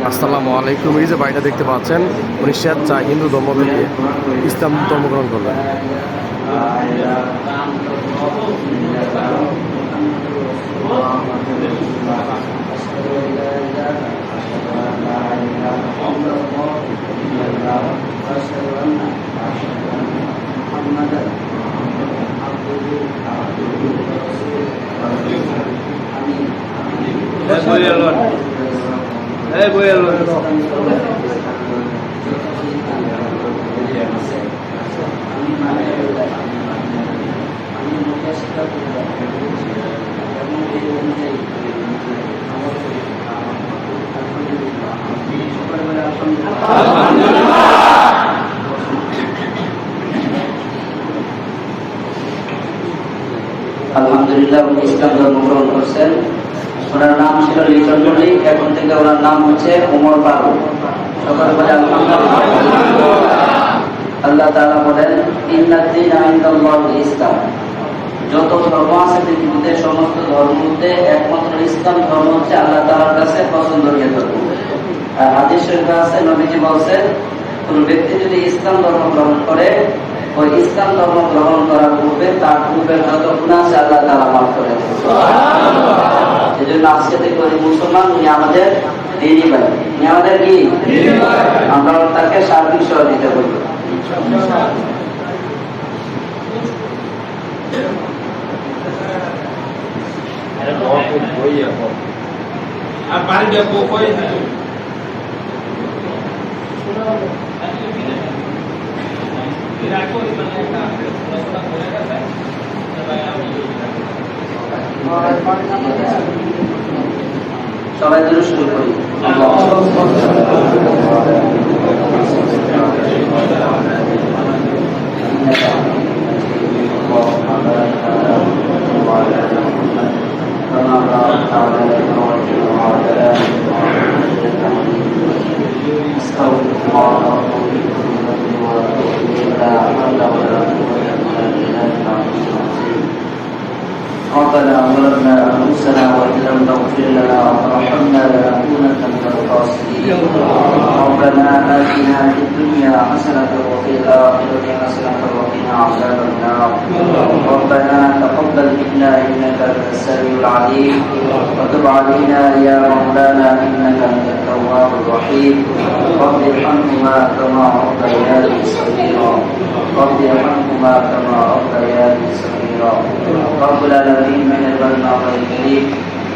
আসসালামু আলাইকুম। এই যে বাড়িটা দেখতে পাচ্ছেন, উনি স্বেচ্ছায় হিন্দু ধর্ম থেকে ইসলাম ধর্ম গ্রহণ করলেন। আলহামদুলিল্লাহ ইসলাম ধর্ম গ্রহণ করছেন। ওনার নাম ছিল লিটন মল্লিক, এখন থেকে ওনার নাম হচ্ছে ওমর ফারুক। সকলে বলে আলহামদুলিল্লাহ। আল্লাহ তাআলা বলেন ইন্নাদ-দীনা ইনদাল্লাহিল ইসলাম। যত ধর্ম আছে পৃথিবীতে, সমস্ত ধর্মের মধ্যে একমাত্র ইসলাম ধর্ম হচ্ছে আল্লাহ তাআলার কাছে পছন্দনীয় ধর্ম। আর হাদিস শরীফে আছে, নবীজি বলেন কোন ব্যক্তি যদি ইসলাম ধর্ম গ্রহণ করে, ওই ইসলাম ধর্ম গ্রহণ করার পূর্বে তার পূর্বের যত গুনাহ আছে আল্লাহ তাআলা মাফ করে দেন। সুবহানাল্লাহ। এজন্য আজকে থেকে ওই মুসলমান উনি আমাদের দ্বীনি ভাই, উনি আমাদের কি দ্বীনি ভাই, আমরা তাকে সার্বিক সহযোগিতা করব। আর বাড়ি যাবো কই সবাই দূরে শুরু করি। ربنا ظلمنا أنفسنا وإن لم تغفر لنا وترحمنا لنكونن من الخاسرين. ربنا آتنا في الدنيا حسنة وفي الآخرة حسنة وقنا عذاب النار. ربنا تقبل منا إنك أنت السميع العليم وتب علينا يا مولانا إنك أنت التواب الرحيم. رب ارحمهما كما ربياني صغيرا. رب ارحمهما كما ربياني صغيرا. رب العالمين মেহেরবান আল্লাহর করিম,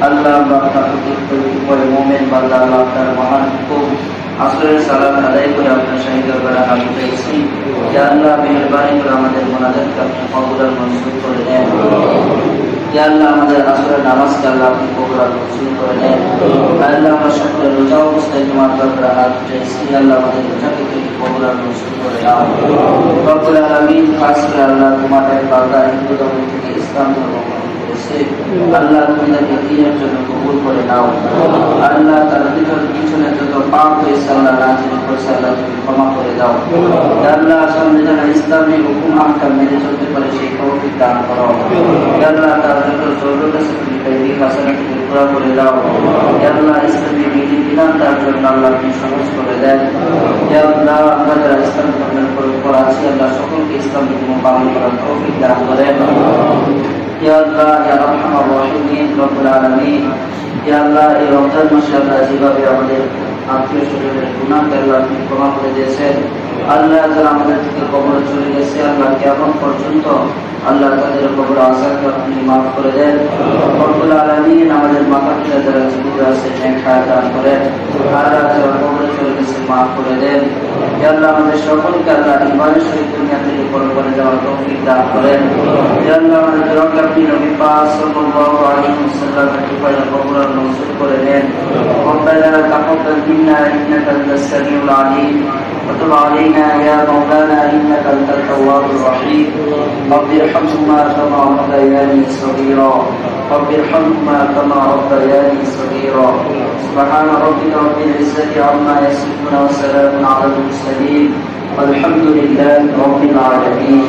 আল্লাহ আপনার প্রতি মুমিন বান্দা আল্লাহ আপনার মহান হুকুম আসরের সালাত আদায় করে আপনার শাহী দরবারে হাজির হয়েছি। ইয়া আল্লাহ মেহেরবানি করে আমাদের মুনাজাতকে আপনি কবুল আর মঞ্জুর করে নেন। ইয়া আল্লাহ আমাদের আসরের নামাজকে আল্লাহ আপনি কবুল আর মঞ্জুর করে নেন। আল্লাহ আমরা সকলে রোজা অবস্থায় তোমার দরবারে হাজির হয়েছি। ইয়া আল্লাহ আমাদের রোজাকে তুমি কবুল আর মঞ্জুর করে নাও। রব্বুল আলামিন, খাস করে আল্লাহ তোমাদের বান্দা হিন্দু ধর্ম থেকে ইসলাম ধর্ম আল্লাহ তুমি তাকে দ্বীনের জন্য কবুল করে নাও। আল্লাহ তার পিছনে যত পাপ হয়েছে আল্লাহ নাজিল করেছে আল্লাহ তুমি ক্ষমা করে দাও। আল্লাহ সামনে যেন ইসলামী হুকুম আহকাম মেনে চলতে পারে সেই তৌফিক দান করো। আল্লাহ তার যত জরুরত আছে তুমি তাই হাসানা তুমি পুরা করে দাও। আল্লাহ ইসলামী বিধি বিধান তার জন্য আল্লাহ তুমি সহজ করে দেন। আল্লাহ আমরা যারা ইসলাম ধর্মের উপর আছি আল্লাহ সকলকে ইসলাম হুকুম পালন করার তৌফিক দান করেন। ইয়া আল্লাহ ইয়া আরহামার রাহিমিন রব্বুল আলামিন, ইয়া আল্লাহ এই রমজান মাসে আল্লাহ যেভাবে আমাদের আত্মীয় স্বজনের গুনাহকে আল্লাহ আপনি ক্ষমা করে দিয়েছেন, আল্লাহ যারা আমাদের থেকে কবরে চলে গেছে আল্লাহ কিয়ামত পর্যন্ত আল্লাহ তাদের কবর আযাবকে আপনি মাফ করে দেন। রব্বুল আলামিন আমাদের মাতা পিতা যারা জীবিত আছে নেক হায়াত দান করেন, আল্লাহ যারা কবরে চলে গেছে মাফ করে দেন। ইয়া আল্লাহ আমাদের সকলকে আল্লাহ ঈমানের সহিত দুনিয়া থেকে পরকালে যাওয়ার তৌফিক দান করেন। ইয়া আল্লাহ আমাদের দরকার আপনি নবী পাক সাল্লাল্লাহু আলাইহি ওয়াসাল্লামের কৃপায় কবর মঞ্জুর করে নেন। রব্বানা তাকাব্বাল মিন্না ইন্নাকা আনতাস সামিউল আলিম ওয়া তুব আলাইনা ইয়া মাওলানা ইন্নাকা আনতাত তাওয়াবুর রহিম। রব্বি ইরহামহুমা কামা রাব্বায়ানি সগীরা। রব্বি ইরহামহুমা কামা রাব্বায়ানি সগীরা। সুবহানা রাব্বিকা রাব্বিল ইজ্জাতি আম্মা ইয়াসিফুন ওয়া সালামুন আলাল মুরসালিন। والحمد لله رب العالمين.